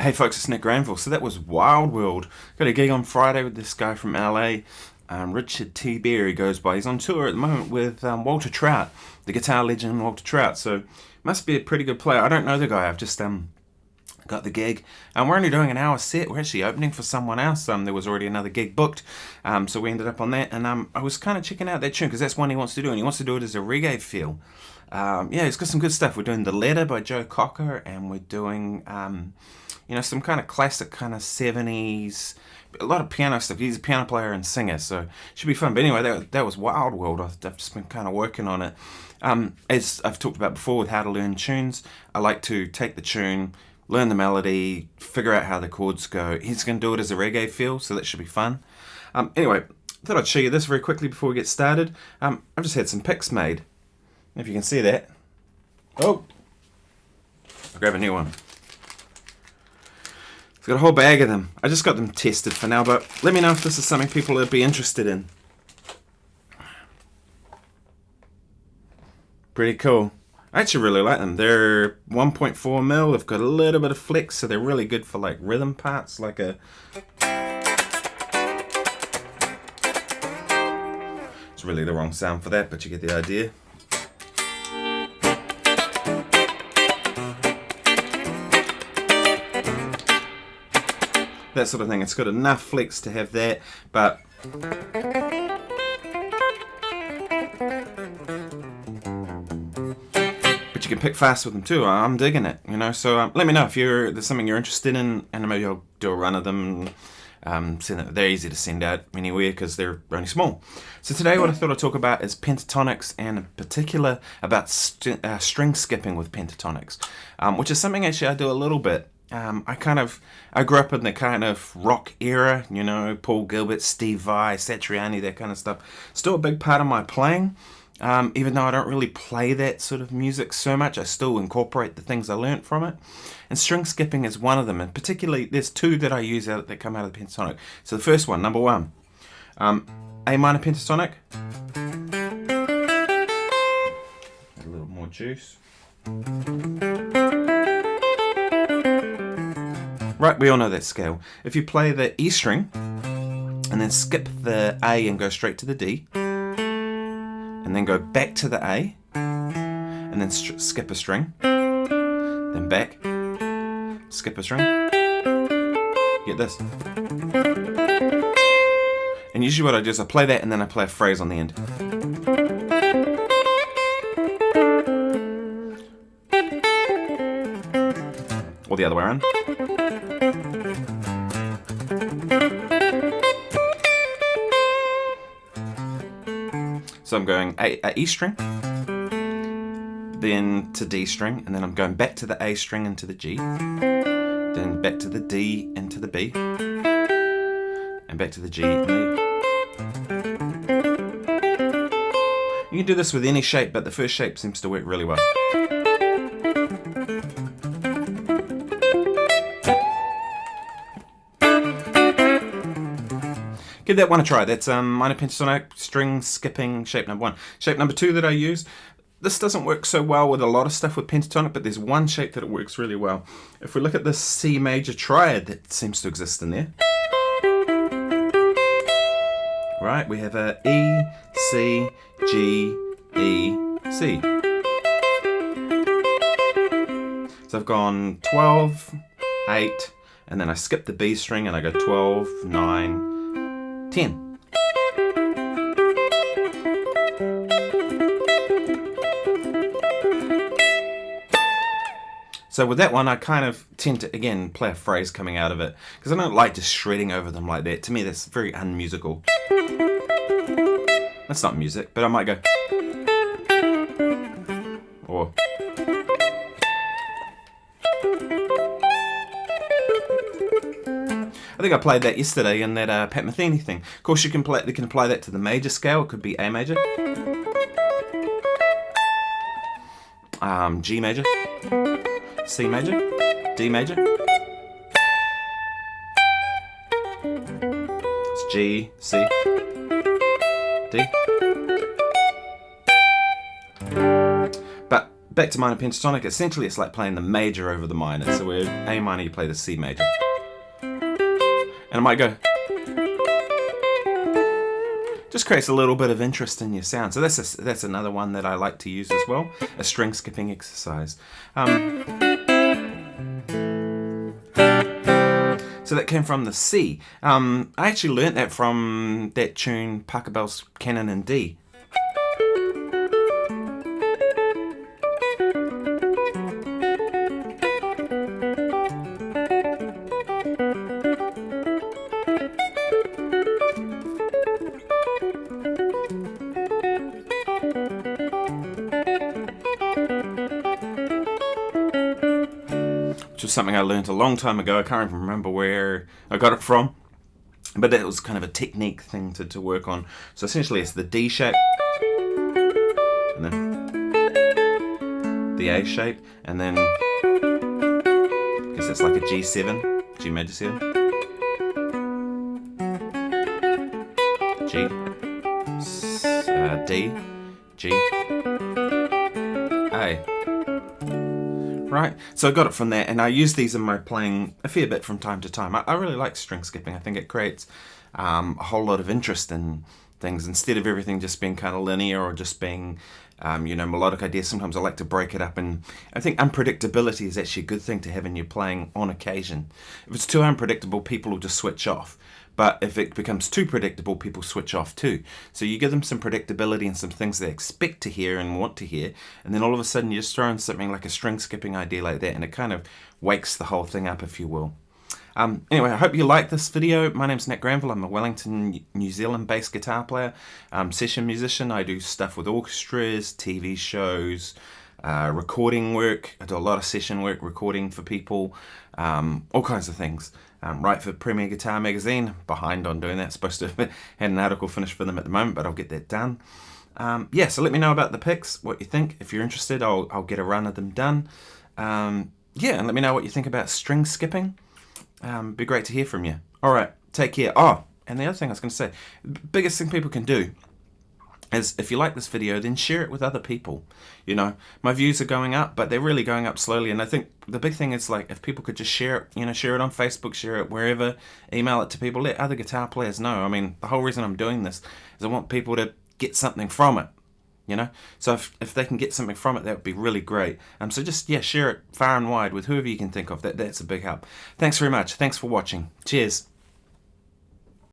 Hey folks, it's Nick Granville. So that was Wild World. Got a gig on Friday with this guy from LA, Richard T. Beer, he goes by. He's on tour at the moment with Walter Trout, the guitar legend Walter Trout. So must be a pretty good player. I don't know the guy. I've just got the gig. We're only doing an hour set. We're actually opening for someone else. There was already another gig booked, so we ended up on that. And I was kind of checking out that tune because that's one he wants to do, and he wants to do it as a reggae feel. Yeah, he's got some good stuff. We're doing The Letter by Joe Cocker, and we're doing some kind of classic kind of 70s, a lot of piano stuff. He's a piano player and singer, so it should be fun. But anyway, that was Wild World. I've just been kind of working on it. As I've talked about before with how to learn tunes, I like to take the tune, learn the melody, figure out how the chords go. He's going to do it as a reggae feel, so that should be fun. Anyway, I thought I'd show you this very quickly before we get started. I've just had some picks made. If you can see that. Oh! I'll grab a new one. It's got a whole bag of them. I just got them tested for now, but let me know if this is something people would be interested in. Pretty cool. I actually really like them. They're 1.4 mil. They've got a little bit of flex, so they're really good for like rhythm parts, like a... It's really the wrong sound for that, but you get the idea. That sort of thing. It's got enough flex to have that, but you can pick fast with them too. I'm digging it, So let me know if there's something you're interested in, and maybe I'll do a run of them. Send it. They're easy to send out anywhere because they're only small. So today, what I thought I'd talk about is pentatonics, and in particular about string skipping with pentatonics, which is something actually I do a little bit. I grew up in the kind of rock era, Paul Gilbert, Steve Vai, Satriani, that kind of stuff. Still a big part of my playing, even though I don't really play that sort of music so much, I still incorporate the things I learnt from it. And string skipping is one of them, and particularly there's two that I use that come out of the pentatonic. So the first one, number one, A minor pentatonic. A little more juice. Right, we all know that scale. If you play the E string, and then skip the A and go straight to the D, and then go back to the A, and then skip a string, then back, skip a string, get this. And usually what I do is I play that and then I play a phrase on the end. Or the other way around. So I'm going A E string, then to D string, and then I'm going back to the A string into the G, then back to the D into the B, and back to the G and the E. You can do this with any shape, but the first shape seems to work really well. Give that one a try. That's minor pentatonic string skipping shape number one. Shape number two that I use, this doesn't work so well with a lot of stuff with pentatonic, but there's one shape that it works really well. If we look at this C major triad that seems to exist in there. Right, we have a E, C, G, E, C. So I've gone 12, 8, and then I skip the B string and I go 12, 9, 10. So with that one, I kind of tend to, again, play a phrase coming out of it, because I don't like just shredding over them like that. To me, that's very unmusical. That's not music, but I might go. Or. I think I played that yesterday in that Pat Metheny thing. Of course, you can apply that to the major scale. It could be A major, G major, C major, D major. It's G, C, D. But back to minor pentatonic, essentially it's like playing the major over the minor. So where A minor, you play the C major. And I might go. Just creates a little bit of interest in your sound. So that's another one that I like to use as well, a string skipping exercise. So that came from the C. I actually learnt that from that tune, Pachelbel's Canon in D. Which was something I learned a long time ago. I can't even remember where I got it from, but it was kind of a technique thing to work on. So essentially it's the D shape, and then the A shape, and then I guess it's like a G7, G major 7, G, D, G, A. Right, so I got it from there, and I use these in my playing a fair bit from time to time. I really like string skipping. I think it creates a whole lot of interest in things instead of everything just being kind of linear or just being, melodic ideas. Sometimes I like to break it up, and I think unpredictability is actually a good thing to have in your playing on occasion. If it's too unpredictable, people will just switch off. But if it becomes too predictable, people switch off too. So you give them some predictability and some things they expect to hear and want to hear, and then all of a sudden you just throw in something like a string skipping idea like that, and it kind of wakes the whole thing up, if you will. Anyway, I hope you like this video. My name's Nick Granville. I'm a Wellington, New Zealand-based guitar player, session musician. I do stuff with orchestras, TV shows, recording work. I do a lot of session work, recording for people, all kinds of things. Write for Premier Guitar Magazine. Behind on doing that. Supposed to have had an article finished for them at the moment, but I'll get that done. So let me know about the picks, what you think. If you're interested, I'll get a run of them done. And let me know what you think about string skipping. Be great to hear from you. Alright, take care. Oh, and the other thing I was going to say, the biggest thing people can do is if you like this video, then share it with other people. You know, my views are going up, but they're really going up slowly, and I think the big thing is, like, if people could just share it, share it on Facebook, share it wherever, email it to people, let other guitar players know. I mean, the whole reason I'm doing this is I want people to get something from it, So if they can get something from it, that would be really great. So just, share it far and wide with whoever you can think of. That's a big help. Thanks very much. Thanks for watching. Cheers.